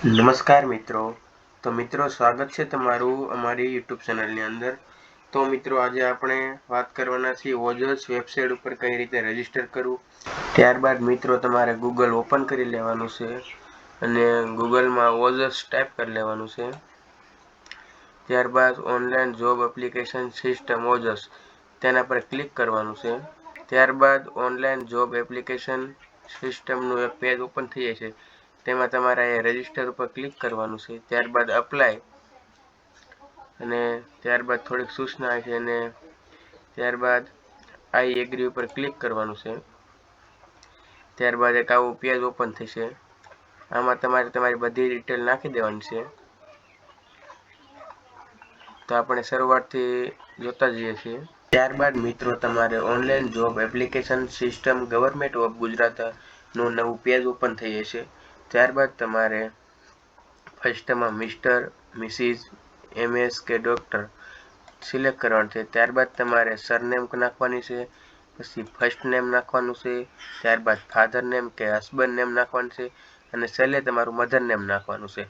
નમસ્કાર મિત્રો. તો મિત્રો, સ્વાગત છે તમારું અમારી યુટ્યુબ ચેનલની અંદર. તો મિત્રો, આજે આપણે વાત કરવાના છીએ ઓજસ વેબસાઇટ ઉપર કઈ રીતે રજીસ્ટર કરવું. ત્યારબાદ મિત્રો તમારે ગૂગલ ઓપન કરી લેવાનું છે અને ગૂગલમાં ઓજસ ટાઈપ કરી લેવાનું છે. ત્યારબાદ ઓનલાઈન જોબ એપ્લિકેશન સિસ્ટમ ઓજસ તેના પર ક્લિક કરવાનું છે. ત્યારબાદ ઓનલાઈન જોબ એપ્લિકેશન સિસ્ટમનું એક પેજ ઓપન થઈ જાય છે. તેમાં તમારે રજીસ્ટર ઉપર ક્લિક કરવાનું છે. ત્યારબાદ અપ્લાય અને ત્યારબાદ થોડીક સૂચના છે અને ત્યારબાદ આઈ એગ્રી ઉપર ક્લિક કરવાનું છે. ત્યારબાદ એક આવું પેજ ઓપન થશે. આમાં તમારે તમારી બધી ડિટેલ નાખી દેવાની છે. તો આપણે શરૂઆતથી જોતા જઈએ છીએ. ત્યારબાદ મિત્રો તમારે online job application system government of ગુજરાતનું નવું પેજ ઓપન થઈ જશે. ત્યારબાદ તમારે ફર્સ્ટમાં મિસ્ટર, મિસિસ, MS કે ડૉક્ટર સિલેક્ટ કરવાનું છે. ત્યારબાદ તમારે સરનેમ નાખવાની છે, પછી ફર્સ્ટ નેમ નાખવાનું છે, ત્યારબાદ ફાધર નેમ કે હસબન્ડ નેમ નાખવાનું છે અને છેલ્લે તમારું મધર નેમ નાખવાનું છે.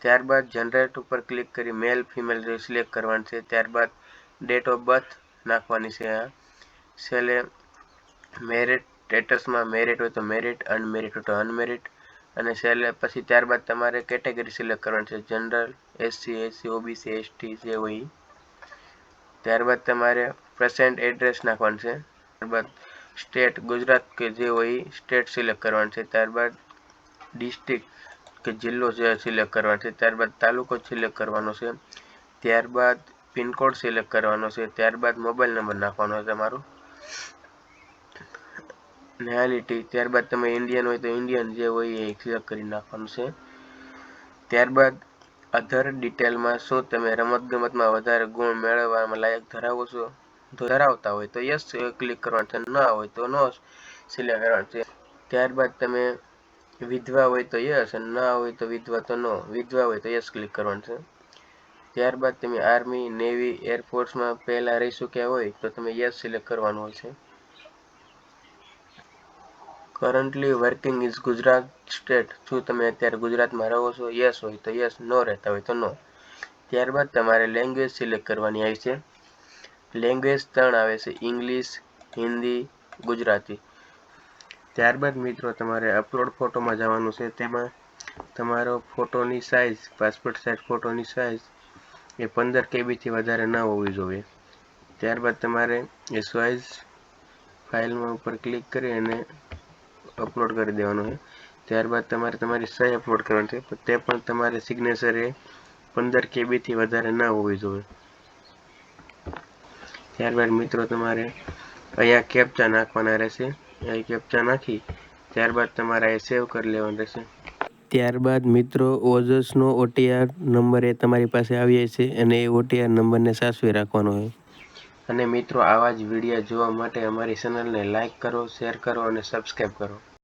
ત્યારબાદ જનરેટ ઉપર ક્લિક કરી મેલ ફિમેલ સિલેક્ટ કરવાનું છે. ત્યારબાદ ડેટ ઓફ બર્થ નાખવાની છે. છેલ્લે મેરિટ સ્ટેટસમાં મેરિટ હોય તો મેરિટ, અનમેરિટ હોય તો અનમેરિટ અને છેલ્લે પછી ત્યારબાદ તમારે કેટેગરી સિલેક્ટ કરવાની છે, જનરલ, SC, OBC, ST જે હોય. ત્યારબાદ તમારે પ્રેઝન્ટ એડ્રેસ નાખવાનું છે. ત્યારબાદ સ્ટેટ ગુજરાત કે જે હોય સ્ટેટ સિલેક્ટ કરવાનું છે. ત્યારબાદ ડિસ્ટ્રિક્ટ કે જિલ્લો જે સિલેક્ટ કરવાનો છે. ત્યારબાદ તાલુકો સિલેક્ટ કરવાનો છે. ત્યારબાદ પિનકોડ સિલેક્ટ કરવાનો છે. ત્યારબાદ મોબાઈલ નંબર નાખવાનો છે તમારો. નેશનાલિટી, ત્યારબાદ તમે ઇન્ડિયન હોય તો ઇન્ડિયન જે હોય એ સિલેક્ટ કરી નાખવાનું છે. ત્યારબાદ અધર ડિટેલમાં શું તમે રમતગમતમાં વધારે ગુણ મેળવવામાં લાયક ધરાવતા હોય તો યસ ક્લિક કરવાનું છે, ના હોય તો નો સિલેક્ટ કરવાનું છે. ત્યારબાદ તમે વિધવા હોય તો યસ અને ના હોય તો વિધવા તો નો. વિધવા હોય તો યસ ક્લિક કરવાનું છે. ત્યારબાદ તમે આર્મી, નેવી, એરફોર્સમાં પહેલાં રહી ચૂક્યા હોય તો તમે યસ સિલેક્ટ કરવાનું હોય છે. Currently working is Gujarat state, શું તમે અત્યારે ગુજરાતમાં રહો છો? યસ હોય તો યસ, નો રહેતા હોય તો નો. ત્યારબાદ તમારે લેંગ્વેજ સિલેક્ટ કરવાની આવી છે. લેંગ્વેજ 3 આવે છે, ઇંગ્લિશ, હિન્દી, ગુજરાતી. ત્યારબાદ મિત્રો તમારે અપલોડ ફોટોમાં જવાનું છે. તેમાં તમારો ફોટોની સાઇઝ, પાસપોર્ટ સાઇઝ ફોટોની સાઇઝ એ 15 KB થી વધારે ન હોવી જોઈએ. ત્યારબાદ તમારે એ સાઇઝ ફાઇલમાં ઉપર ક્લિક કરી અને અપલોડ કરી દેવાનું છે. ત્યારબાદ તમારે તમારી સહી અપલોડ કરવાની છે, તે પણ તમારે સિગ્નેચર એ 15 KB થી વધારે ન હોવી જોઈએ. ત્યારબાદ મિત્રો તમારે અહીંયા કેપ્ચા નાખવાના રહેશે. અહીં કેપ્ચા નાખી ત્યારબાદ તમારે સેવ કરી લેવાનું રહેશે. ત્યારબાદ મિત્રો ઓજસનો OTR નંબર એ તમારી પાસે આવી જશે અને એ OTR નંબરને સાચવી રાખવાનો હોય. અને મિત્રો, આવા જ વિડીયો જોવા માટે અમારી ચેનલને લાઇક કરો, શેર કરો અને સબસ્ક્રાઈબ કરો.